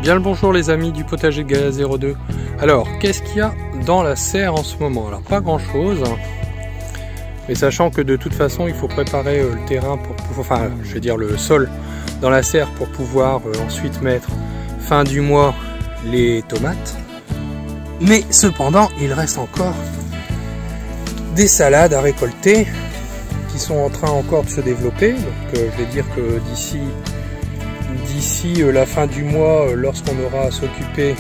Bien le bonjour les amis du potager de Gaia 02. Alors, qu'est-ce qu'il y a dans la serre en ce moment? Alors, pas grand chose. Mais sachant que de toute façon, il faut préparer le terrain pour pouvoir, enfin, je veux dire le sol dans la serre pour pouvoir ensuite mettre fin du mois les tomates. Mais cependant, il reste encore des salades à récolter qui sont en train encore de se développer. Donc, je vais dire que d'ici la fin du mois, lorsqu'on aura à s'occuper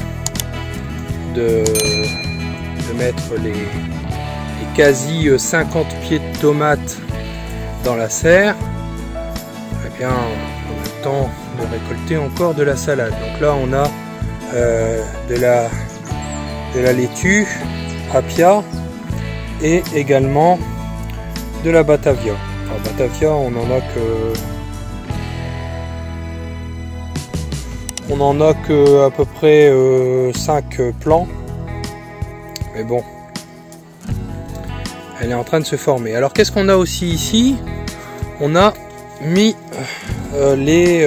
de mettre les quasi 50 pieds de tomates dans la serre, eh bien, on a le temps de récolter encore de la salade. Donc là, on a de la laitue, Apia, et également de la Batavia. Alors, Batavia, on en a que à peu près 5 plants, mais bon, elle est en train de se former. Alors qu'est-ce qu'on a aussi ici? On a mis les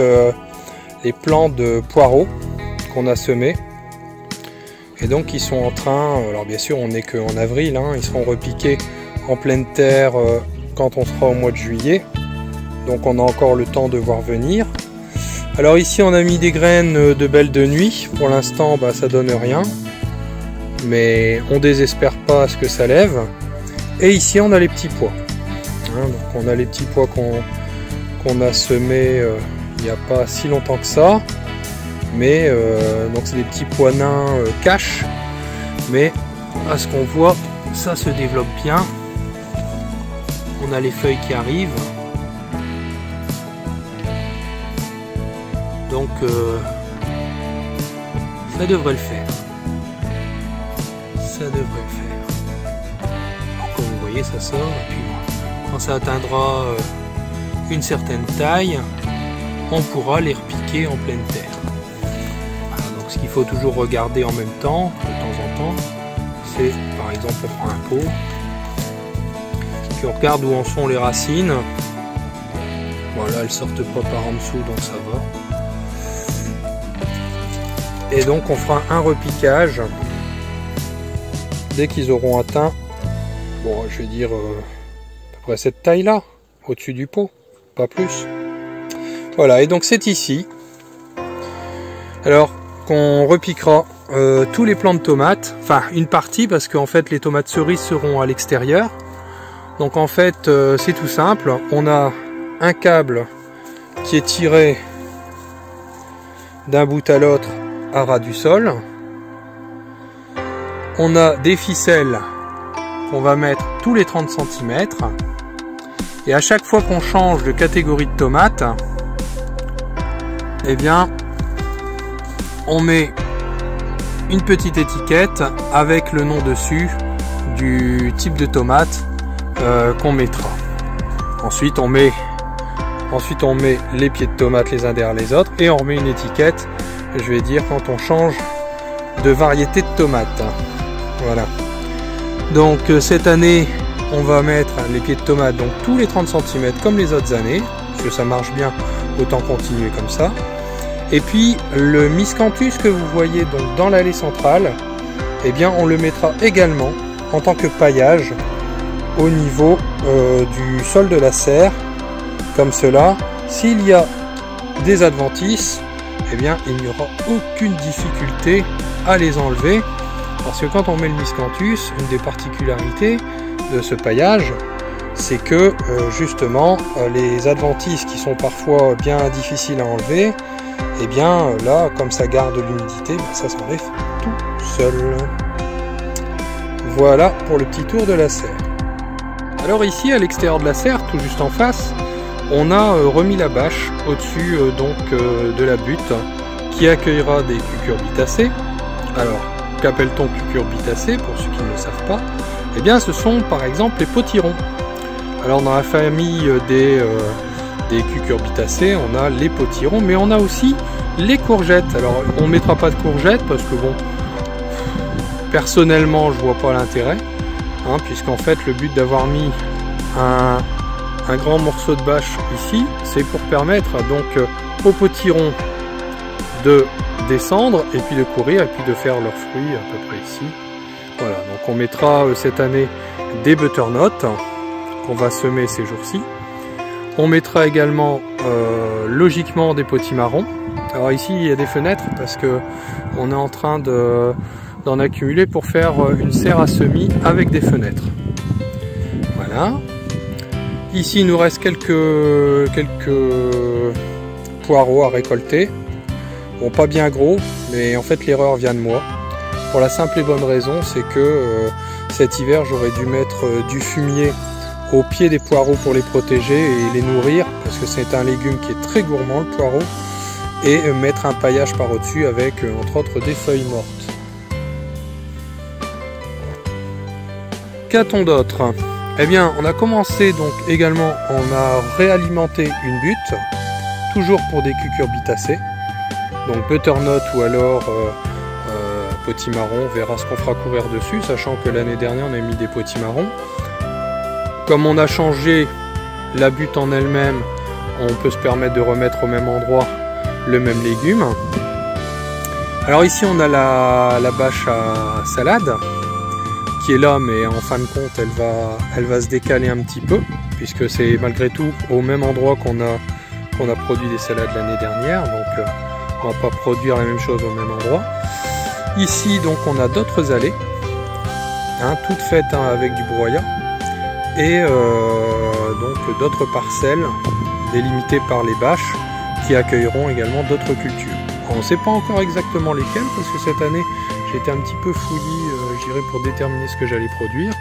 plants de poireaux qu'on a semés, et donc ils sont en train, alors bien sûr on n'est qu'en avril, hein, ils seront repiqués en pleine terre quand on sera au mois de juillet, donc on a encore le temps de voir venir. Alors ici on a mis des graines de belle de nuit, pour l'instant bah, ça donne rien, mais on désespère pas à ce que ça lève. Et ici on a les petits pois, hein, donc on a les petits pois qu'on a semés il n'y a pas si longtemps que ça, mais donc c'est des petits pois nains cash, mais à ce qu'on voit ça se développe bien. On a les feuilles qui arrivent. Donc ça devrait le faire. Ça devrait le faire. Alors, comme vous voyez, ça sort. Et puis quand ça atteindra une certaine taille, on pourra les repiquer en pleine terre. Voilà, donc ce qu'il faut toujours regarder en même temps, de temps en temps, c'est par exemple on prend un pot, puis on regarde où en sont les racines. Voilà, elles sortent pas par en dessous, donc ça va. Et donc on fera un repiquage dès qu'ils auront atteint, bon je vais dire à peu près cette taille là, au-dessus du pot, pas plus. Voilà, et donc c'est ici, alors qu'on repiquera tous les plants de tomates, enfin une partie parce qu'en fait les tomates cerises seront à l'extérieur. Donc en fait c'est tout simple, on a un câble qui est tiré d'un bout à l'autre à ras du sol. On a des ficelles qu'on va mettre tous les 30 cm. Et à chaque fois qu'on change de catégorie de tomates, eh bien, on met une petite étiquette avec le nom dessus du type de tomate qu'on mettra. Ensuite on met les pieds de tomates les uns derrière les autres et on remet une étiquette, je vais dire, quand on change de variété de tomates. Voilà. Donc cette année, on va mettre les pieds de tomates donc tous les 30 cm comme les autres années, parce que ça marche bien, autant continuer comme ça. Et puis le miscanthus que vous voyez donc dans l'allée centrale, eh bien on le mettra également en tant que paillage au niveau du sol de la serre, comme cela. S'il y a des adventices, eh bien il n'y aura aucune difficulté à les enlever, parce que quand on met le miscanthus, une des particularités de ce paillage, c'est que justement les adventices qui sont parfois bien difficiles à enlever, et bien là, comme ça garde l'humidité, ça s'enlève tout seul. Voilà pour le petit tour de la serre. Alors ici, à l'extérieur de la serre, tout juste en face, on a remis la bâche au-dessus de la butte qui accueillera des cucurbitacées. Alors, qu'appelle-t-on cucurbitacées pour ceux qui ne le savent pas? Eh bien, ce sont par exemple les potirons. Alors, dans la famille des cucurbitacées, on a les potirons, mais on a aussi les courgettes. Alors, on ne mettra pas de courgettes parce que bon, personnellement, je vois pas l'intérêt, hein, puisqu'en fait, le but d'avoir mis un grand morceau de bâche ici, c'est pour permettre donc aux potirons de descendre et puis de courir et puis de faire leurs fruits à peu près ici. Voilà, donc on mettra cette année des butternuts qu'on va semer ces jours-ci. On mettra également logiquement des potimarrons. Alors ici il y a des fenêtres parce que on est en train d'en accumuler pour faire une serre à semis avec des fenêtres. Voilà. Ici il nous reste quelques poireaux à récolter. Bon, pas bien gros, mais en fait l'erreur vient de moi. Pour la simple et bonne raison, c'est que cet hiver j'aurais dû mettre du fumier au pied des poireaux pour les protéger et les nourrir, parce que c'est un légume qui est très gourmand, le poireau, et mettre un paillage par au-dessus avec entre autres des feuilles mortes. Qu'a-t-on d'autre? Eh bien, on a commencé donc également, on a réalimenté une butte, toujours pour des cucurbitacées, donc butternut ou alors potimarron, on verra ce qu'on fera couvert dessus, sachant que l'année dernière on a mis des potimarrons. Comme on a changé la butte en elle-même, on peut se permettre de remettre au même endroit le même légume. Alors ici on a la bâche à salade qui est là, mais en fin de compte elle va se décaler un petit peu, puisque c'est malgré tout au même endroit qu'on a produit des salades l'année dernière, donc on va pas produire la même chose au même endroit. Ici donc on a d'autres allées, toutes faites avec du broyat, et donc d'autres parcelles délimitées par les bâches qui accueilleront également d'autres cultures. On ne sait pas encore exactement lesquelles, parce que cette année j'ai été un petit peu fouillis, je dirais, pour déterminer ce que j'allais produire.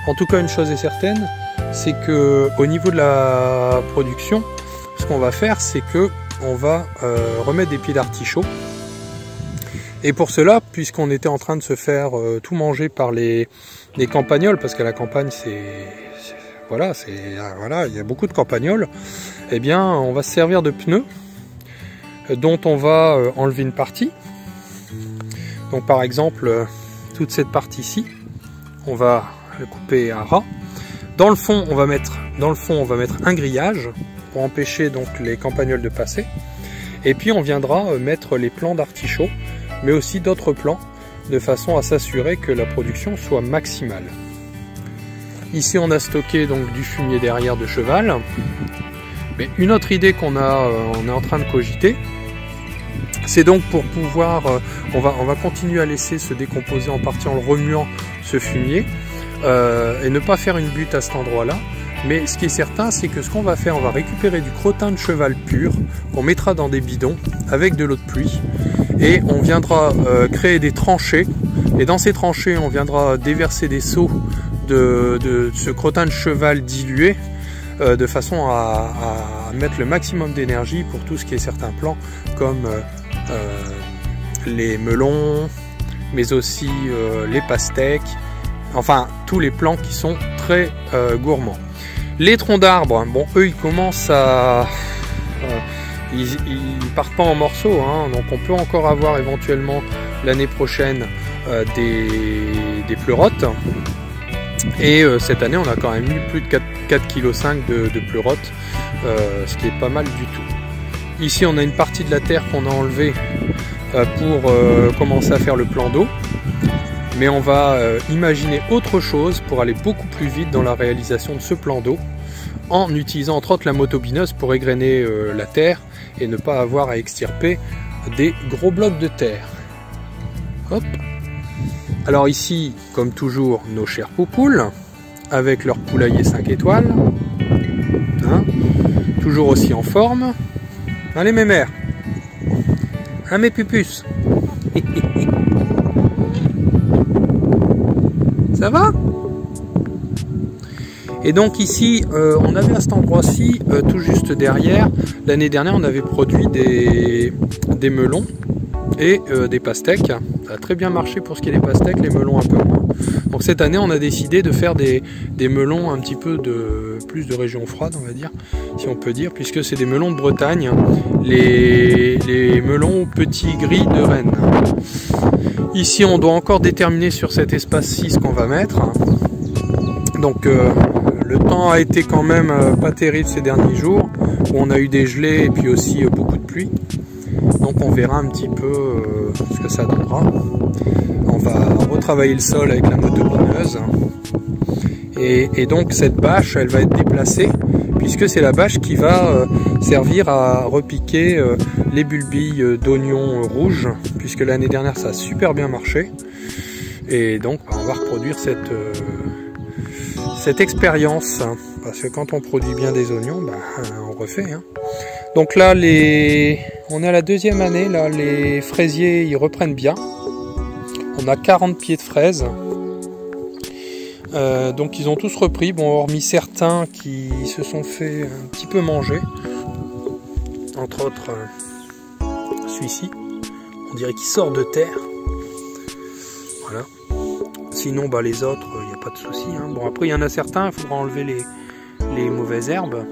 En tout cas, une chose est certaine, c'est que au niveau de la production, ce qu'on va faire, c'est que on va remettre des pieds d'artichaut. Et pour cela, puisqu'on était en train de se faire tout manger par les campagnols, parce qu'à la campagne voilà, il y a beaucoup de campagnols, eh bien on va se servir de pneus dont on va enlever une partie. Donc par exemple, toute cette partie-ci, on va le couper à ras. Dans le fond, on va mettre un grillage pour empêcher donc les campagnols de passer. Et puis on viendra mettre les plants d'artichaut, mais aussi d'autres plants, de façon à s'assurer que la production soit maximale. Ici on a stocké donc du fumier derrière de cheval. Mais une autre idée on est en train de cogiter, c'est donc pour pouvoir, on va continuer à laisser se décomposer en partie en le remuant ce fumier, et ne pas faire une butte à cet endroit-là. Mais ce qui est certain, c'est que ce qu'on va faire, on va récupérer du crottin de cheval pur, qu'on mettra dans des bidons avec de l'eau de pluie, et on viendra créer des tranchées, et dans ces tranchées, on viendra déverser des seaux de ce crottin de cheval dilué, de façon à mettre le maximum d'énergie pour tout ce qui est certains plants, comme les melons, mais aussi les pastèques, enfin tous les plants qui sont très gourmands. Les troncs d'arbres, bon, eux ils commencent à... ils partent pas en morceaux, donc on peut encore avoir éventuellement l'année prochaine des pleurotes. Et cette année on a quand même eu plus de 4,5 kg de pleurotes, ce qui est pas mal du tout. Ici on a une partie de la terre qu'on a enlevée pour commencer à faire le plan d'eau. Mais on va imaginer autre chose pour aller beaucoup plus vite dans la réalisation de ce plan d'eau, en utilisant entre autres la motobineuse pour égrainer la terre et ne pas avoir à extirper des gros blocs de terre. Hop. Alors ici, comme toujours, nos chers poupoules, avec leur poulailler 5 étoiles, toujours aussi en forme. Allez mes mères, mes pupus. Ça va? Et donc ici, on avait à cet endroit-ci, tout juste derrière, l'année dernière on avait produit des melons et des pastèques. Ça a très bien marché pour ce qui est des pastèques, les melons un peu moins. Donc cette année on a décidé de faire des melons un petit peu plus de région froide, on va dire, si on peut dire, puisque c'est des melons de Bretagne, les melons petits gris de Rennes. Ici on doit encore déterminer sur cet espace-ci ce qu'on va mettre. Donc le temps a été quand même pas terrible ces derniers jours, où on a eu des gelées et puis aussi beaucoup de pluie. Donc donc on verra un petit peu ce que ça donnera. On va retravailler le sol avec la motoponneuse. Et donc cette bâche, elle va être déplacée, puisque c'est la bâche qui va servir à repiquer les bulbilles d'oignons rouges, puisque l'année dernière ça a super bien marché. Et donc on va reproduire cette expérience, parce que quand on produit bien des oignons, on refait. Hein. Donc là, on est à la deuxième année, là, les fraisiers ils reprennent bien. On a 40 pieds de fraises. Donc ils ont tous repris, bon, hormis certains qui se sont fait un petit peu manger, entre autres celui-ci, on dirait qu'il sort de terre. Voilà. Sinon les autres, il n'y a pas de souci. Hein. Bon, après il y en a certains, il faudra enlever les mauvaises herbes,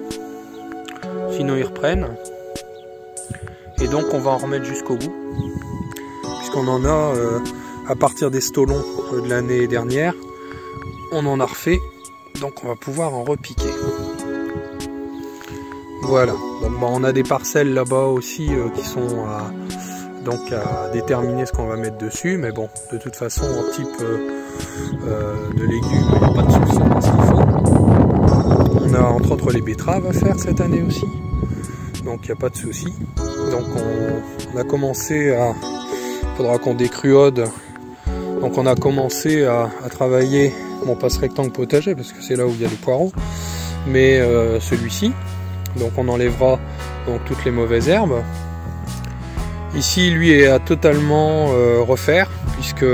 sinon ils reprennent. Et donc on va en remettre jusqu'au bout, puisqu'on en a à partir des stolons de l'année dernière. On en a refait, donc on va pouvoir en repiquer. Voilà, donc on a des parcelles là-bas aussi qui sont à déterminer ce qu'on va mettre dessus, mais bon, de toute façon en type de légumes, il n'y a pas de souci dans ce qu'il faut. On a entre autres les betteraves à faire cette année aussi, donc il n'y a pas de souci. Donc on a commencé à... il faudra qu'on décruode. Donc on a commencé à travailler, bon pas ce rectangle potager parce que c'est là où il y a les poireaux, mais celui-ci. Donc on enlèvera donc toutes les mauvaises herbes. Ici lui est à totalement refaire, puisque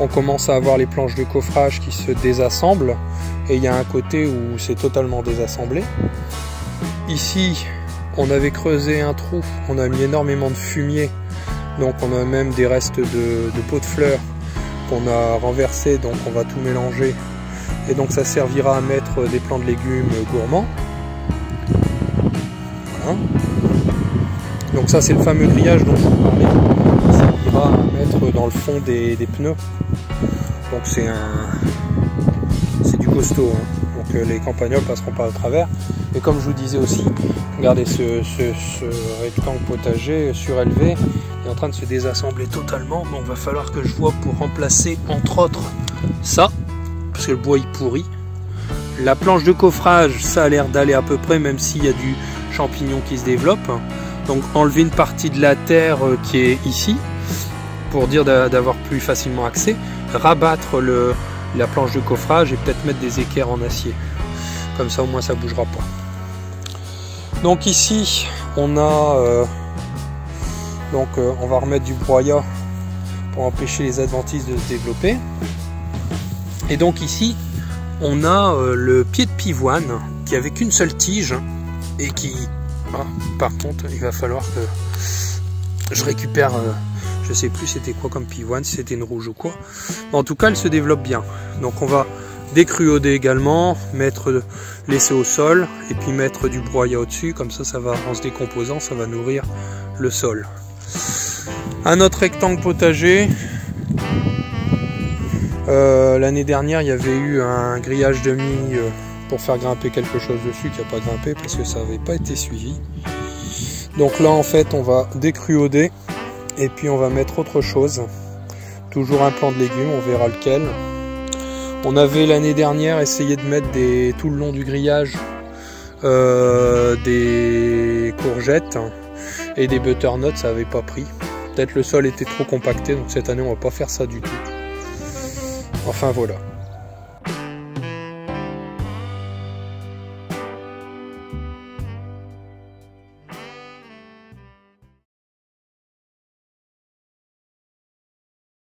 on commence à avoir les planches de coffrage qui se désassemblent, et il y a un côté où c'est totalement désassemblé. Ici on avait creusé un trou, on a mis énormément de fumier, donc on a même des restes de pots de fleurs qu'on a renversé, donc on va tout mélanger et donc ça servira à mettre des plants de légumes gourmands. Voilà. Donc ça c'est le fameux grillage dont je vous parlais, ça servira à mettre dans le fond des pneus. Donc c'est du costaud, hein. Donc les campagnols passeront pas au travers. Et comme je vous disais aussi, regardez ce rectangle potager surélevé est en train de se désassembler totalement, donc va falloir que je vois pour remplacer entre autres ça, parce que le bois il pourrit. La planche de coffrage, ça a l'air d'aller à peu près, même s'il y a du champignon qui se développe. Donc enlever une partie de la terre qui est ici, pour dire d'avoir plus facilement accès, rabattre la planche de coffrage et peut-être mettre des équerres en acier. Comme ça au moins ça bougera pas. Donc ici on a on va remettre du broyat pour empêcher les adventices de se développer. Et donc ici on a le pied de pivoine qui avait qu'une seule tige et qui par contre il va falloir que je récupère je sais plus c'était quoi comme pivoine, si c'était une rouge ou quoi. En tout cas elle se développe bien. Donc on va décruauder également, laisser au sol et puis mettre du broyat au-dessus, comme ça va en se décomposant, ça va nourrir le sol. Un autre rectangle potager. L'année dernière il y avait eu un grillage de mie pour faire grimper quelque chose dessus qui n'a pas grimpé parce que ça n'avait pas été suivi. Donc là en fait on va décruauder et puis on va mettre autre chose, toujours un plant de légumes, on verra lequel. On avait l'année dernière essayé de mettre tout le long du grillage des courgettes et des butternuts, ça n'avait pas pris. Peut-être le sol était trop compacté, donc cette année on va pas faire ça du tout. Enfin voilà.